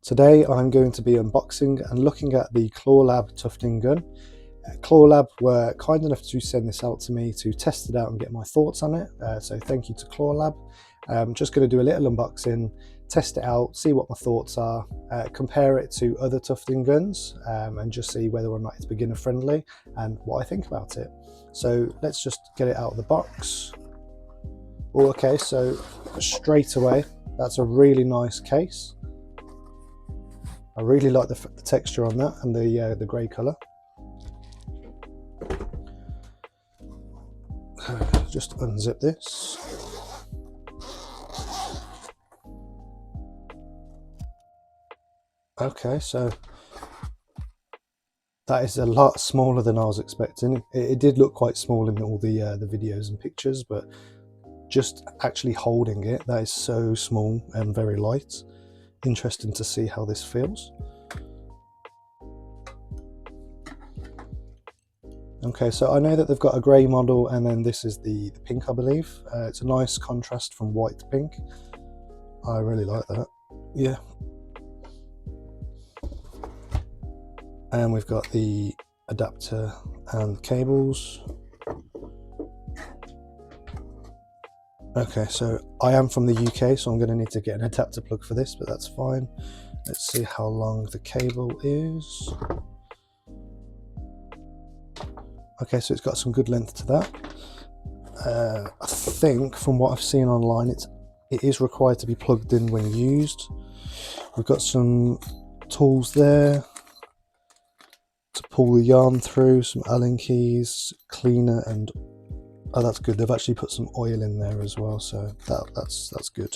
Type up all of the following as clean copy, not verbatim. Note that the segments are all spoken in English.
Today I'm going to be unboxing and looking at the CLAWLAB Tufting Gun. CLAWLAB were kind enough to send this out to me to test it out and get my thoughts on it, so thank you to CLAWLAB. I'm just going to do a little unboxing, test it out, see what my thoughts are, compare it to other tufting guns, and just see whether or not it's beginner friendly and what I think about it. So let's just get it out of the box. Okay, so straight away, that's a really nice case. I really like the texture on that and the grey colour. Just unzip this. Okay, so that is a lot smaller than I was expecting. It did look quite small in all the videos and pictures, but just actually holding it, that is so small and very light. Interesting to see how this feels. Okay, so I know that they've got a grey model, and then this is the pink, I believe. It's a nice contrast from white to pink. I really like that. Yeah. And we've got the adapter and cables. Okay, so I am from the UK, so I'm going to need to get an adapter plug for this, but that's fine. Let's see how long the cable is. Okay, so it's got some good length to that. I think from what I've seen online, it is required to be plugged in when used. We've got some tools there to pull the yarn through, some Allen keys, cleaner, and oh, that's good. They've actually put some oil in there as well, so that's good.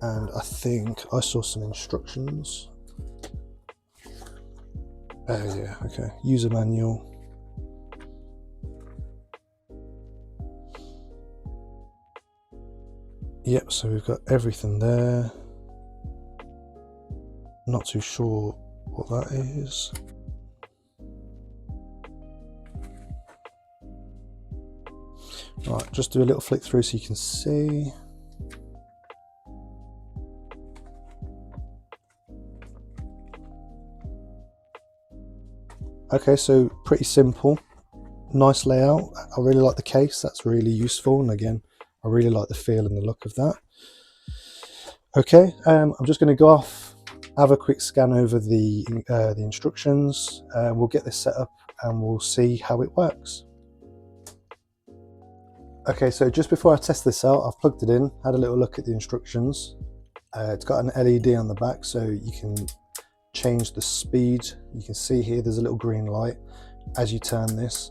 And I think I saw some instructions. Yeah, okay. User manual. Yep, so we've got everything there. Not too sure what that is. Right, just do a little flick through so you can see. Okay, so pretty simple, nice layout. I really like the case, that's really useful, and again, I really like the feel and the look of that. Okay, I'm just going to go off, have a quick scan over the instructions. We'll get this set up and we'll see how it works. Okay, so just before I test this out, I've plugged it in, had a little look at the instructions. It's got an LED on the back, so you can change the speed. You can see here there's a little green light. As you turn this,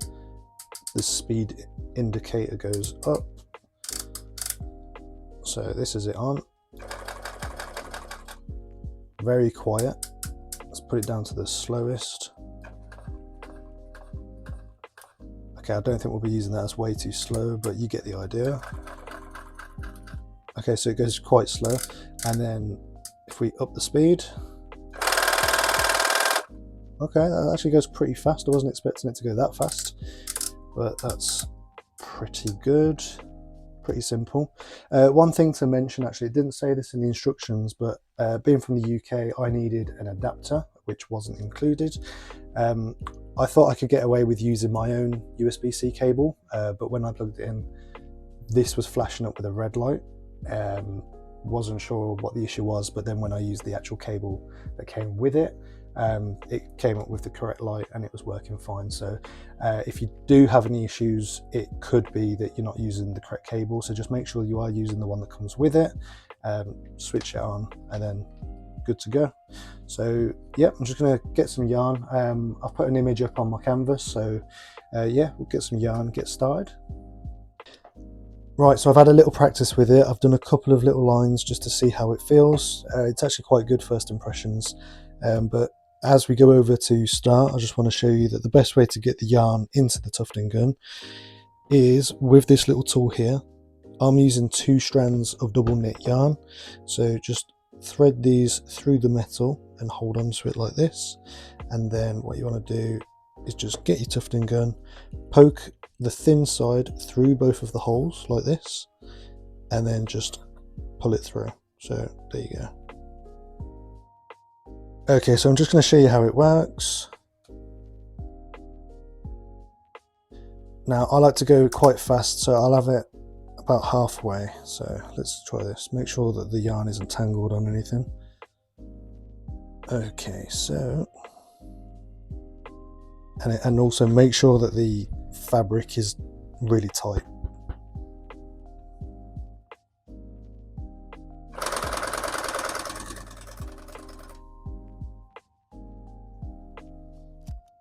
the speed indicator goes up. So this is it on. Very quiet. Let's put it down to the slowest. Okay, I don't think we'll be using that, it's way too slow, but you get the idea. Okay, so it goes quite slow, and then if we up the speed, okay, that actually goes pretty fast. I wasn't expecting it to go that fast, but that's pretty good, pretty simple. One thing to mention, actually, it didn't say this in the instructions, but being from the UK, I needed an adapter, which wasn't included. I thought I could get away with using my own USB-C cable, but when I plugged it in, this was flashing up with a red light. Wasn't sure what the issue was, but then when I used the actual cable that came with it, it came up with the correct light and it was working fine. So if you do have any issues, it could be that you're not using the correct cable, so just make sure you are using the one that comes with it. Switch it on and then good to go. So yeah, I'm just going to get some yarn. I've put an image up on my canvas, so yeah, we'll get some yarn, get started. Right, so I've had a little practice with it. I've done a couple of little lines just to see how it feels. It's actually quite good first impressions, but as we go over to start, I just want to show you that the best way to get the yarn into the tufting gun is with this little tool here. I'm using 2 strands of double knit yarn, so just thread these through the metal and hold on to it like this, and then what you want to do is just get your tufting gun, poke the thin side through both of the holes like this, and then just pull it through. So there you go. Okay, so I'm just going to show you how it works. Now I like to go quite fast, so I'll have it about halfway. So let's try this. Make sure that the yarn isn't tangled on anything. Okay, so and also make sure that the fabric is really tight.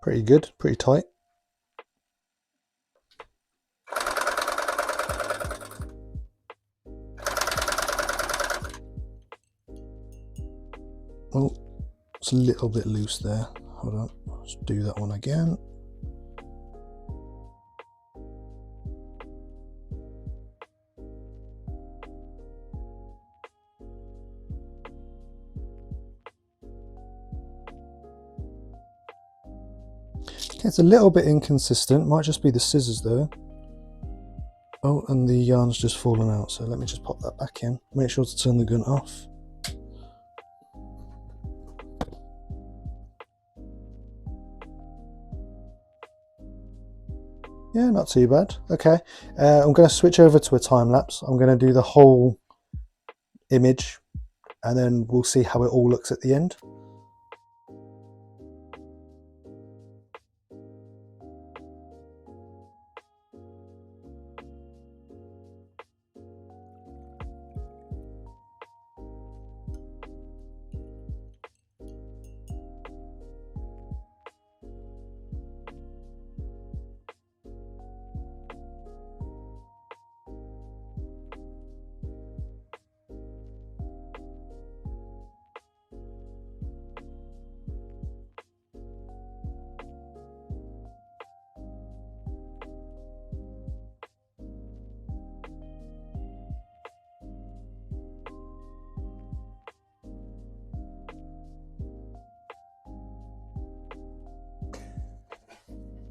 Pretty good, pretty tight. Oh, it's a little bit loose there. Hold on, let's do that one again. Okay, it's a little bit inconsistent, might just be the scissors though. Oh, and the yarn's just fallen out, so let me just pop that back in. Make sure to turn the gun off. Yeah, not too bad. Okay, I'm going to switch over to a time lapse. I'm going to do the whole image and then we'll see how it all looks at the end.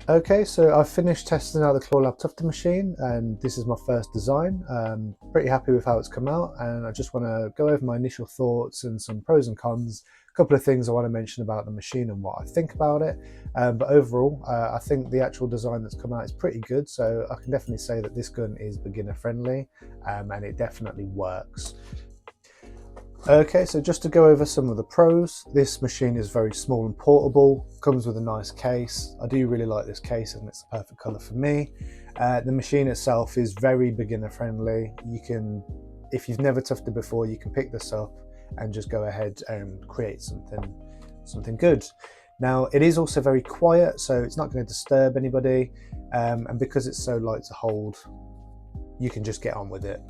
Okay, so I've finished testing out the CLAWLAB Tufting machine and this is my first design. Pretty happy with how it's come out, and I just want to go over my initial thoughts and some pros and cons, a couple of things I want to mention about the machine and what I think about it. But overall, I think the actual design that's come out is pretty good, so I can definitely say that this gun is beginner friendly and it definitely works. Okay, so just to go over some of the pros, this machine is very small and portable, comes with a nice case. I do really like this case and it's the perfect colour for me. The machine itself is very beginner friendly. You can, if you've never tufted before, you can pick this up and just go ahead and create something good. Now it is also very quiet, so it's not going to disturb anybody, and because it's so light to hold, you can just get on with it.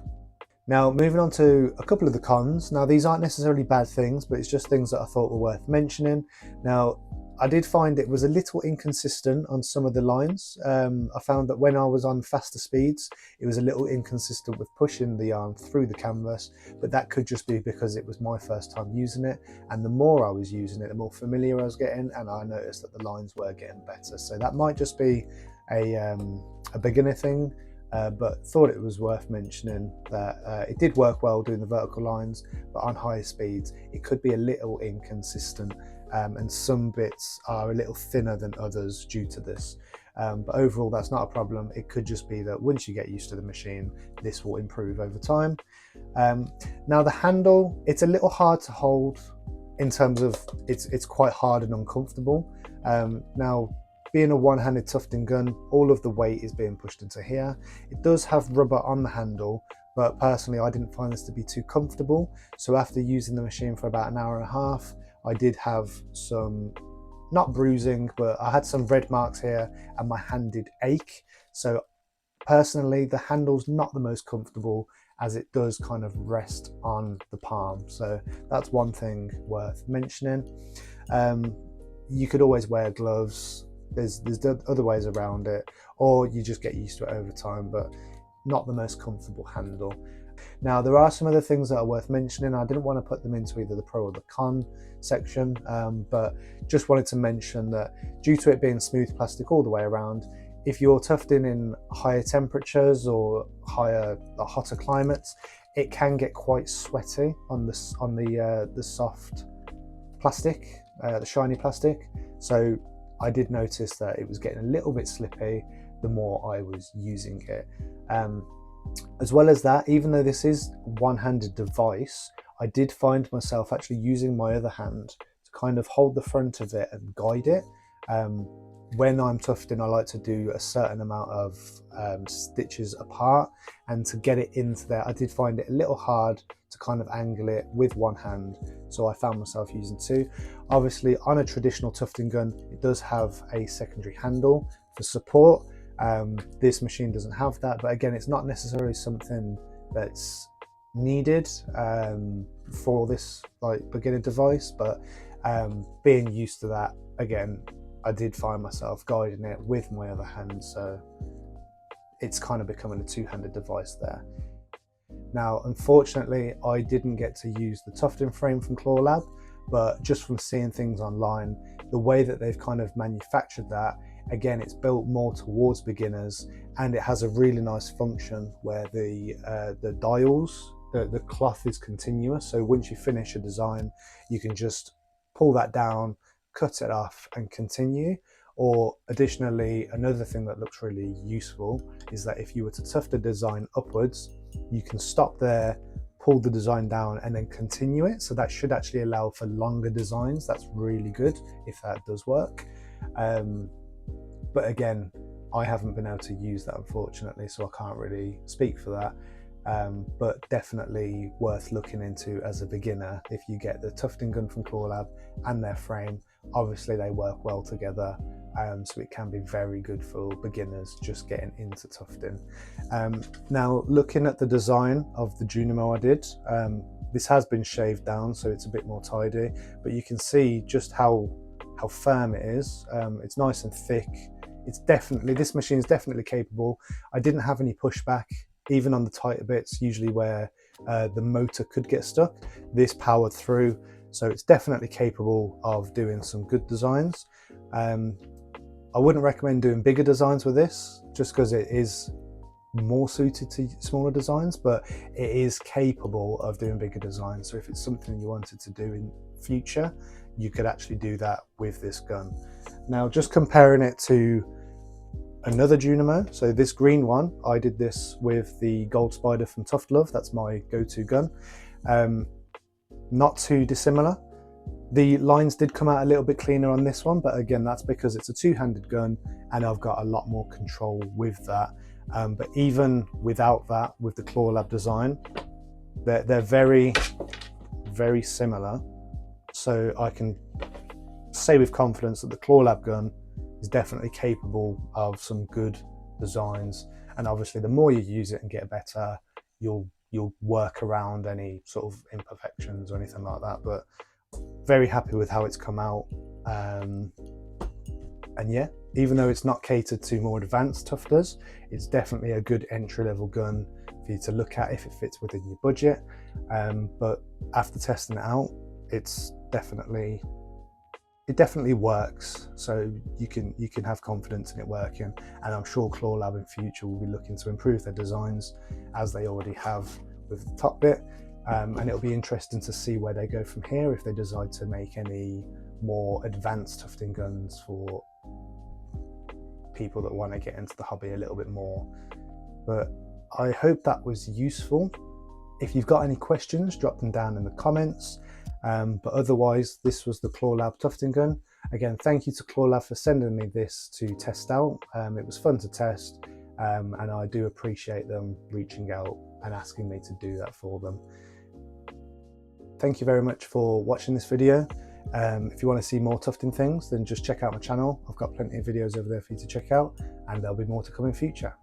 Now moving on to a couple of the cons. Now these aren't necessarily bad things, but it's just things that I thought were worth mentioning. Now I did find it was a little inconsistent on some of the lines. I found that when I was on faster speeds, it was a little inconsistent with pushing the yarn through the canvas, but that could just be because it was my first time using it, and the more I was using it, the more familiar I was getting, and I noticed that the lines were getting better. So that might just be a beginner thing. But thought it was worth mentioning that it did work well doing the vertical lines, but on higher speeds it could be a little inconsistent, and some bits are a little thinner than others due to this. But overall that's not a problem. It could just be that once you get used to the machine, this will improve over time. Now the handle, it's a little hard to hold in terms of it's quite hard and uncomfortable. Now being a one-handed tufting gun, all of the weight is being pushed into here. It does have rubber on the handle, but personally I didn't find this to be too comfortable. So after using the machine for about an hour and a half, I did have some, not bruising, but I had some red marks here and my hand did ache. So personally, the handle's not the most comfortable as it does kind of rest on the palm. So that's one thing worth mentioning. You could always wear gloves. There's other ways around it, or you just get used to it over time, but not the most comfortable handle. Now there are some other things that are worth mentioning. I didn't want to put them into either the pro or the con section, but just wanted to mention that due to it being smooth plastic all the way around, if you're tufting in higher temperatures or hotter climates, it can get quite sweaty on the soft plastic. the shiny plastic. So I did notice that it was getting a little bit slippy the more I was using it. As well as that, even though this is a one-handed device, I did find myself actually using my other hand to kind of hold the front of it and guide it. When I'm tufting, I like to do a certain amount of stitches apart, and to get it into there, I did find it a little hard to kind of angle it with one hand, so I found myself using two. Obviously, on a traditional tufting gun, it does have a secondary handle for support. This machine doesn't have that, but again, it's not necessarily something that's needed for this like beginner device, but being used to that, again, I did find myself guiding it with my other hand, so it's kind of becoming a two-handed device there. Now, unfortunately, I didn't get to use the tufting frame from CLAWLAB, but just from seeing things online, the way that they've kind of manufactured that, again, it's built more towards beginners, and it has a really nice function where the dials, the cloth is continuous, so once you finish a design, you can just pull that down, cut it off and continue. Or additionally, another thing that looks really useful is that if you were to tuft a design upwards, you can stop there, pull the design down and then continue it. So that should actually allow for longer designs. That's really good if that does work. But again, I haven't been able to use that, unfortunately, so I can't really speak for that. But definitely worth looking into as a beginner if you get the tufting gun from CLAWLAB and their frame. Obviously they work well together, so it can be very good for beginners just getting into tufting. Now, looking at the design of the Junimo I did, this has been shaved down so it's a bit more tidy, but you can see just how firm it is. It's nice and thick. It's definitely, this machine is definitely capable. I didn't have any pushback even on the tighter bits, usually where the motor could get stuck. This powered through, so it's definitely capable of doing some good designs. I wouldn't recommend doing bigger designs with this, just because it is more suited to smaller designs, but it is capable of doing bigger designs. So if it's something you wanted to do in future, you could actually do that with this gun. Now, just comparing it to another Junimo, so this green one, I did this with the Gold Spider from Tuft Love. That's my go-to gun. Not too dissimilar. The lines did come out a little bit cleaner on this one, but again, that's because it's a two-handed gun and I've got a lot more control with that. But even without that, with the CLAWLAB design, they're very, very similar. So I can say with confidence that the CLAWLAB gun is definitely capable of some good designs. And obviously the more you use it and get better, you'll work around any sort of imperfections or anything like that. But very happy with how it's come out. And yeah, even though it's not catered to more advanced tufters, it's definitely a good entry-level gun for you to look at if it fits within your budget. But after testing it out, it definitely works, so you can have confidence in it working. And I'm sure CLAWLAB in future will be looking to improve their designs, as they already have with the top bit. And it'll be interesting to see where they go from here, if they decide to make any more advanced tufting guns for people that want to get into the hobby a little bit more. But I hope that was useful. If you've got any questions, drop them down in the comments. But otherwise, this was the CLAWLAB Tufting Gun. Again, thank you to CLAWLAB for sending me this to test out. It was fun to test, and I do appreciate them reaching out and asking me to do that for them. Thank you very much for watching this video. If you want to see more tufting things, then just check out my channel. I've got plenty of videos over there for you to check out, and there'll be more to come in future.